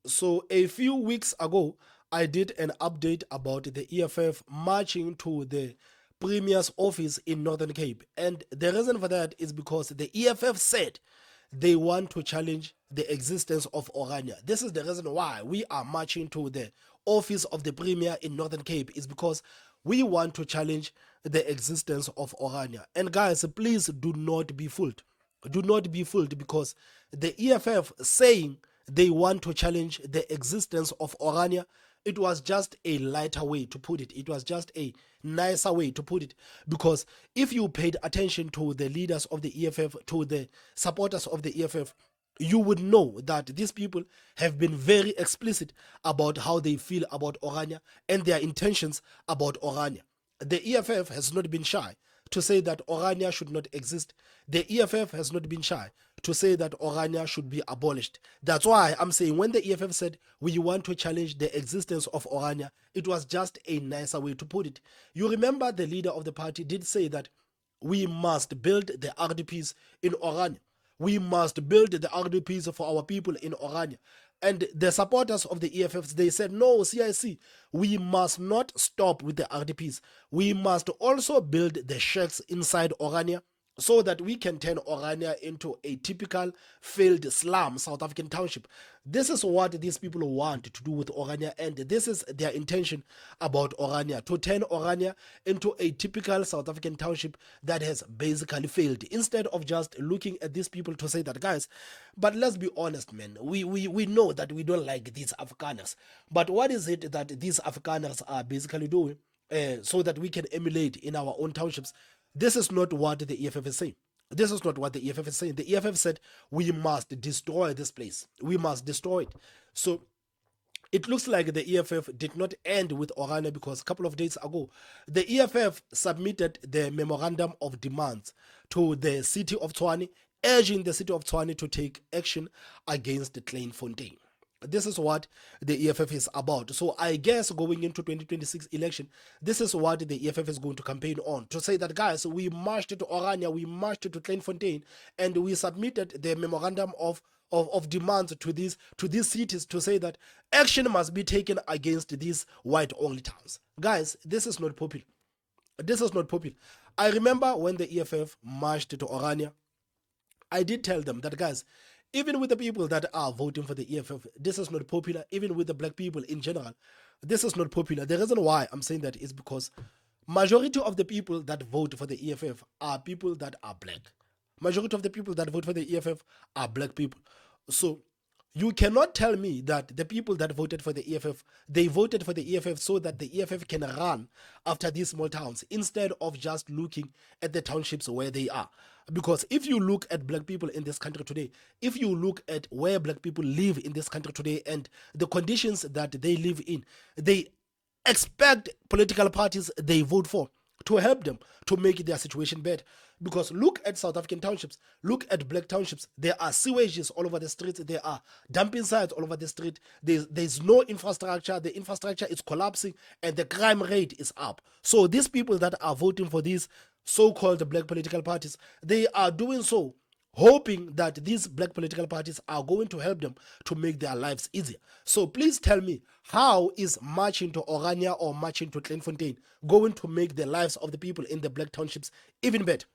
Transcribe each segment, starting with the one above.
So a few weeks ago, I did an update about the EFF marching to the Premier's office in Northern Cape. And the reason for that is because the EFF said they want to challenge the existence of Orania. This is the reason why we are marching to the office of the Premier in Northern Cape, is because we want to challenge the existence of Orania. And guys, please do not be fooled. Do not be fooled, because the EFF saying they want to challenge the existence of Orania, it was just a lighter way to put it. It was just a nicer way to put it. Because if you paid attention to the leaders of the EFF, to the supporters of the EFF, you would know that these people have been very explicit about how they feel about Orania and their intentions about Orania. The EFF has not been shy to say that Orania should not exist. The EFF has not been shy to say that Orania should be abolished. That's why I'm saying when the EFF said we want to challenge the existence of Orania, it was just a nicer way to put it. You remember the leader of the party did say that we must build the RDPs in Orania. We must build the RDPs for our people in Orania. And the supporters of the EFFs, they said, no, CIC, we must not stop with the RDPs. We must also build the shacks inside Orania, so that we can turn Orania into a typical failed slum South African township. This is what these people want to do with Orania, and this is their intention about Orania, to turn Orania into a typical South African township that has basically failed, instead of just looking at these people to say that, guys, but let's be honest, man, we know that we don't like these Afrikaners, but what is it that these Afrikaners are basically doing so that we can emulate in our own townships? This is not what the EFF is saying. This is not what the EFF is saying. The EFF said we must destroy this place. We must destroy it. So it looks like the EFF did not end with Orania, because a couple of days ago, the EFF submitted the memorandum of demands to the city of Tshwane, urging the city of Tshwane to take action against the Kleinfontein. This is what the EFF is about. So I guess going into 2026 election, this is what the EFF is going to campaign on, to say that, guys, we marched to Orania, we marched to Kleinfontein, and we submitted the memorandum of demands to these cities, to say that action must be taken against these white-only towns. Guys, this is not popular. This is not popular. I remember when the EFF marched to Orania, I did tell them that, guys, even with the people that are voting for the EFF, this is not popular. Even with the black people in general, this is not popular. The reason why I'm saying that is because majority of the people that vote for the EFF are people that are black. Majority of the people that vote for the EFF are black people. So you cannot tell me that the people that voted for the EFF, they voted for the EFF so that the EFF can run after these small towns, instead of just looking at the townships where they are. Because if you look at black people in this country today, if you look at where black people live in this country today and the conditions that they live in, they expect political parties they vote for to help them to make their situation better. Because look at South African townships, look at black townships. There are sewages all over the streets, there are dumping sites all over the street, there's no infrastructure, the infrastructure is collapsing, and the crime rate is up. So these people that are voting for these so-called black political parties, they are doing so hoping that these black political parties are going to help them to make their lives easier. So please tell me, how is marching to Orania or marching to Kleinfontein going to make the lives of the people in the black townships even better?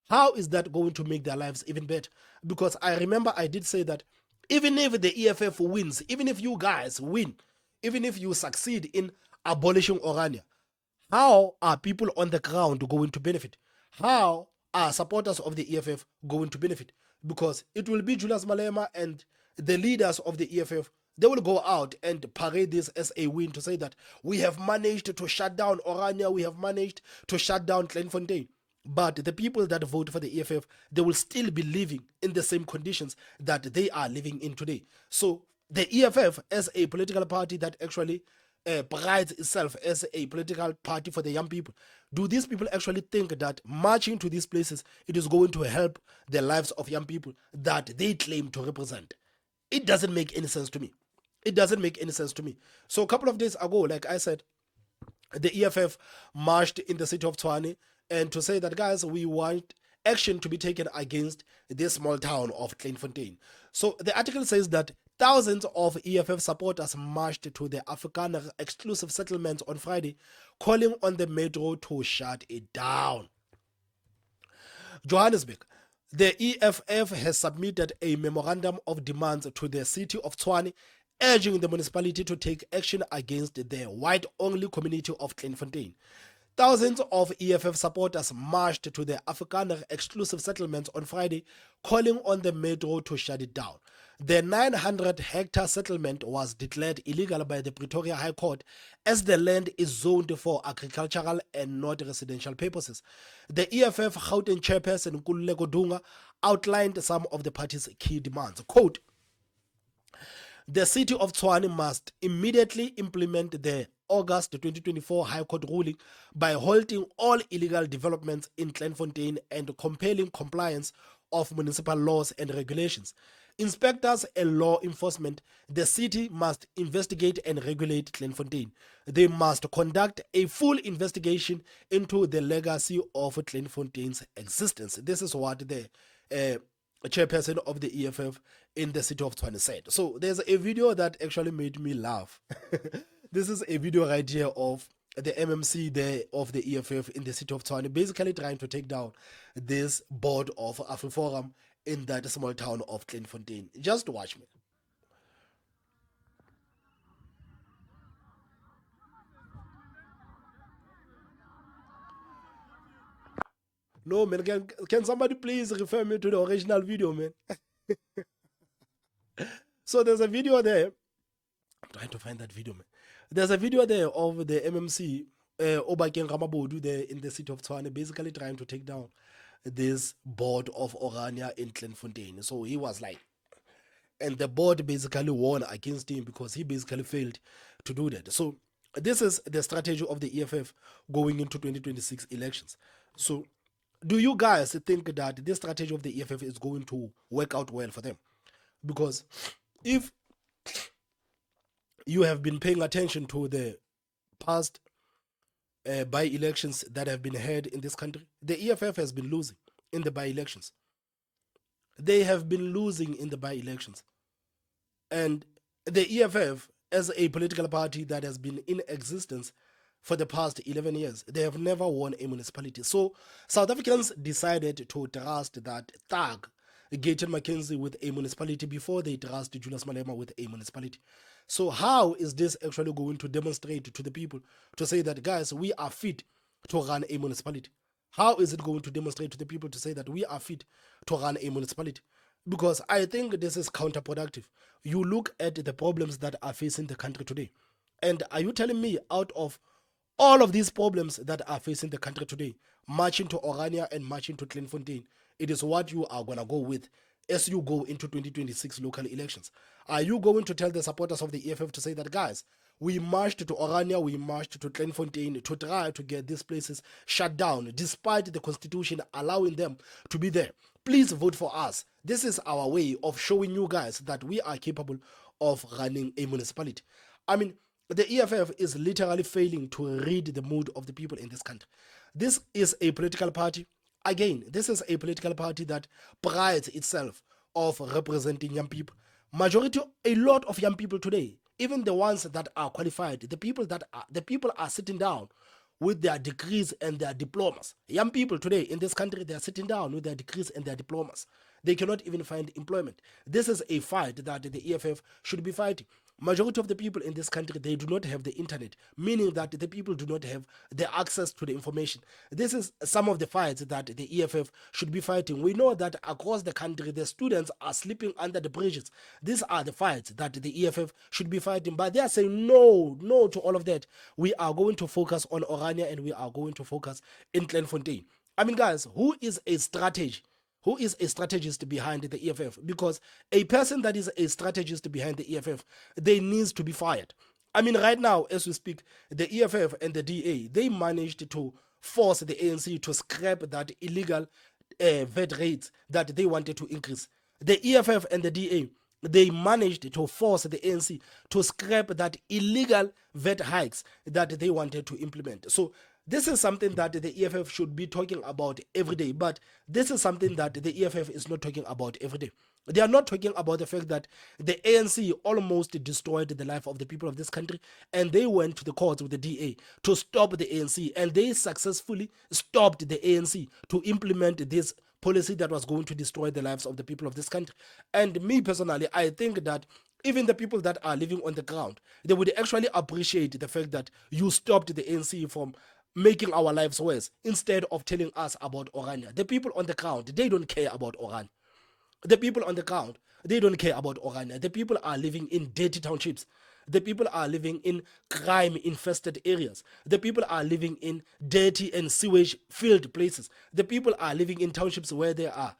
How is that going to make their lives even better? Because I remember I did say that even if the EFF wins, even if you guys win, even if you succeed in abolishing Orania, how are people on the ground going to benefit? How are supporters of the EFF going to benefit? Because it will be Julius Malema and the leaders of the EFF, they will go out and parade this as a win, to say that we have managed to shut down Orania, we have managed to shut down Kleinfontein. But the people that vote for the EFF, they will still be living in the same conditions that they are living in today. So the EFF, as a political party that actually prides itself as a political party for the young people, do these people actually think that marching to these places, it is going to help the lives of young people that they claim to represent? It doesn't make any sense to me. It doesn't make any sense to me. So a couple of days ago, like I said, the EFF marched in the city of Tshwane, and to say that, guys, we want action to be taken against this small town of Kleinfontein. So the article says that Thousands of EFF supporters marched to the Afrikaner exclusive settlement on Friday, calling on the metro to shut it down. Johannesburg. The EFF has submitted a memorandum of demands to the city of Tshwane, urging the municipality to take action against the white-only community of Kleinfontein. Thousands of EFF supporters marched to the Afrikaner exclusive settlement on Friday, calling on the metro to shut it down. The 900-hectare settlement was declared illegal by the Pretoria High Court as the land is zoned for agricultural and not residential purposes. The EFF Gauteng chairperson Nkululeko Dunga outlined some of the party's key demands. Quote, the city of Tshwane must immediately implement the August 2024 High Court ruling by halting all illegal developments in Kleinfontein and compelling compliance of municipal laws and regulations. Inspectors and law enforcement, the city must investigate and regulate Kleinfontein. They must conduct a full investigation into the legacy of Kleinfontein's existence. This is what the chairperson of the EFF in the city of Tshwane said. So there's a video that actually made me laugh. This is a video right here of the MMC there of the EFF in the city of Tshwane, basically trying to take down this board of AfriForum in that small town of Kleinfontein. Just watch me. No, man, can somebody please refer me to the original video, man? So there's a video there. I'm trying to find that video, man. There's a video there of the MMC, Obakeng Ramabodu there in the city of Tshwane, basically trying to take down this board of Orania in Kleinfontein. So he was like, and the board basically won against him because he basically failed to do that. So this is the strategy of the EFF going into 2026 elections. So do you guys think that this strategy of the EFF is going to work out well for them? Because if you have been paying attention to the past by-elections that have been held in this country, the EFF has been losing in the by-elections. They have been losing in the by-elections. And the EFF, as a political party that has been in existence for the past 11 years, they have never won a municipality. So South Africans decided to trust that thug, Gayton McKenzie, with a municipality before they trust Julius Malema with a municipality. So how is this actually going to demonstrate to the people to say that, guys, we are fit to run a municipality? How is it going to demonstrate to the people to say that we are fit to run a municipality? Because I think this is counterproductive. You look at the problems that are facing the country today. And are you telling me out of all of these problems that are facing the country today, marching to Orania and marching to Kleinfontein, it is what you are going to go with as you go into 2026 local elections? Are you going to tell the supporters of the EFF to say that, guys, we marched to Orania, we marched to Kleinfontein to try to get these places shut down, despite the constitution allowing them to be there? Please vote for us. This is our way of showing you guys that we are capable of running a municipality. I mean, the EFF is literally failing to read the mood of the people in this country. This is a political party. Again, this is a political party that prides itself of representing young people. A lot of young people today, even the ones that are qualified, the people are sitting down with their degrees and their diplomas. Young people today in this country, they are sitting down with their degrees and their diplomas. They cannot even find employment. This is a fight that the EFF should be fighting. Majority of the people in this country, they do not have the internet, meaning that the people do not have the access to the information. This is some of the fights that the EFF should be fighting. We know that across the country, the students are sleeping under the bridges. These are the fights that the EFF should be fighting, but they are saying no to all of that. We are going to focus on Orania and we are going to focus in Kleinfontein. I mean, guys, who is a strategist behind the EFF? Because a person that is a strategist behind the EFF, they needs to be fired. I mean, right now, as we speak, the EFF and the DA, they managed to force the ANC to scrap that illegal VAT rates that they wanted to increase. The EFF and the DA, they managed to force the ANC to scrap that illegal VAT hikes that they wanted to implement. So this is something that the EFF should be talking about every day, but this is something that the EFF is not talking about every day. They are not talking about the fact that the ANC almost destroyed the life of the people of this country, and they went to the courts with the DA to stop the ANC, and they successfully stopped the ANC to implement this policy that was going to destroy the lives of the people of this country. And me personally, I think that even the people that are living on the ground, they would actually appreciate the fact that you stopped the ANC from making our lives worse instead of telling us about Orania. The people on the ground, they don't care about Orania. The people on the ground, they don't care about Orania. The people are living in dirty townships. The people are living in crime-infested areas. The people are living in dirty and sewage-filled places. The people are living in townships where there are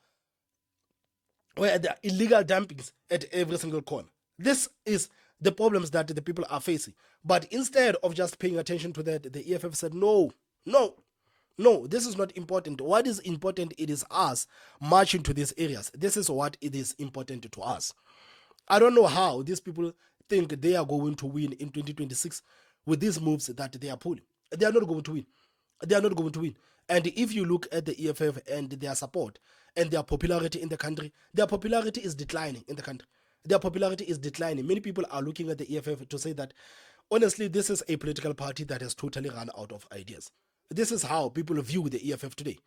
illegal dumpings at every single corner. This is the problems that the people are facing. But instead of just paying attention to that, the EFF said, no, this is not important. What is important, it is us marching to these areas. This is what it is important to us. I don't know how these people think they are going to win in 2026 with these moves that they are pulling. They are not going to win. They are not going to win. And if you look at the EFF and their support and their popularity in the country, their popularity is declining in the country. Their popularity is declining. Many people are looking at the EFF to say that, honestly, this is a political party that has totally run out of ideas. This is how people view the EFF today.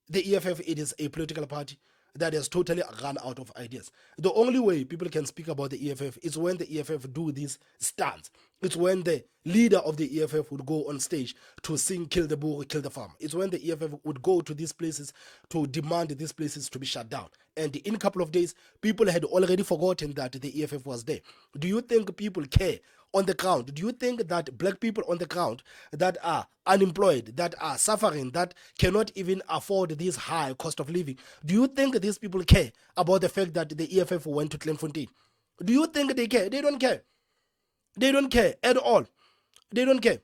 The EFF, it is a political party that has totally run out of ideas. The only way people can speak about the EFF is when the EFF do these stunts. It's when the leader of the EFF would go on stage to sing "Kill the Bull, Kill the Farmer." It's when the EFF would go to these places to demand these places to be shut down. And in a couple of days, people had already forgotten that the EFF was there. Do you think people care on the ground? Do you think that black people on the ground that are unemployed, that are suffering, that cannot even afford this high cost of living, do you think these people care about the fact that the EFF went to Kleinfontein? Do you think they care? They don't care. They don't care at all. They don't care.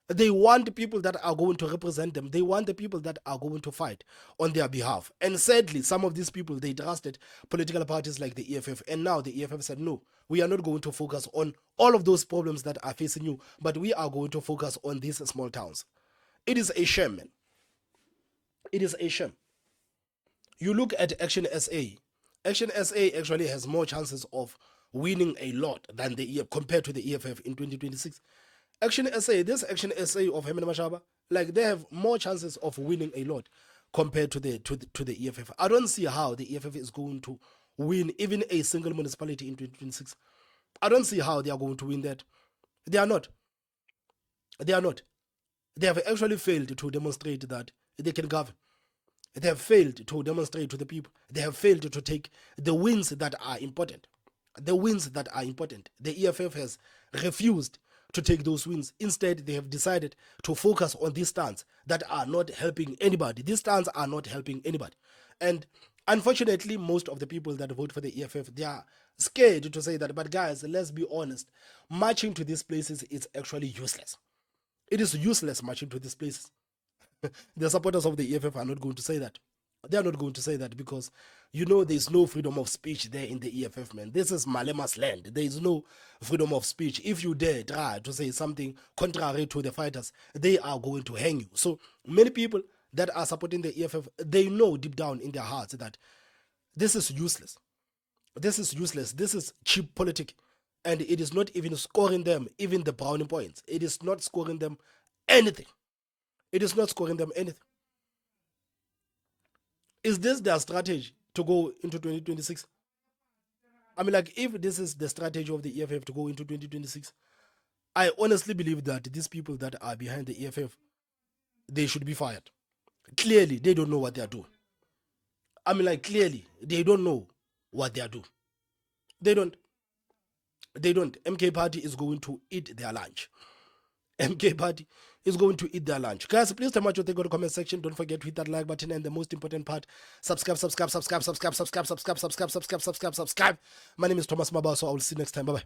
They want the people that are going to represent them. They want the people that are going to fight on their behalf. And sadly, some of these people, they trusted political parties like the EFF. And now the EFF said, no, we are not going to focus on all of those problems that are facing you, but we are going to focus on these small towns. It is a shame, man. It is a shame. You look at Action SA. Action SA actually has more chances of winning a lot than the EFF compared to the EFF in 2026. Action SA, this Action SA of Herman Mashaba, like they have more chances of winning a lot compared to the EFF. I don't see how the EFF is going to win even a single municipality in 2026. I don't see how they are going to win that. They are not. They are not. They have actually failed to demonstrate that they can govern. They have failed to demonstrate to the people. They have failed to take the wins that are important. The wins that are important. The EFF has refused to take those wins. Instead, they have decided to focus on these stands that are not helping anybody. These stands are not helping anybody. And unfortunately, most of the people that vote for the EFF, they are scared to say that, but guys, let's be honest, marching to these places is actually useless. It is useless marching to these places. The supporters of the EFF are not going to say that. They are not going to say that because, there's no freedom of speech there in the EFF, man. This is Malema's land. There is no freedom of speech. If you dare try to say something contrary to the fighters, they are going to hang you. So many people that are supporting the EFF, they know deep down in their hearts that this is useless. This is useless. This is cheap politics. And it is not even scoring them even the brownie points. It is not scoring them anything. It is not scoring them anything. Is this their strategy to go into 2026? I mean, like, if this is the strategy of the EFF to go into 2026, I honestly believe that these people that are behind the EFF, they should be fired. Clearly, they don't know what they are doing. I mean, like, clearly, they don't know what they are doing. They don't. MK Party is going to eat their lunch. MK Party is going to eat their lunch. Guys, please tell me what you think in the comment section. Don't forget to hit that like button, and the most important part, subscribe. My name is Thomas Mabaso. I will see you next time. Bye-bye.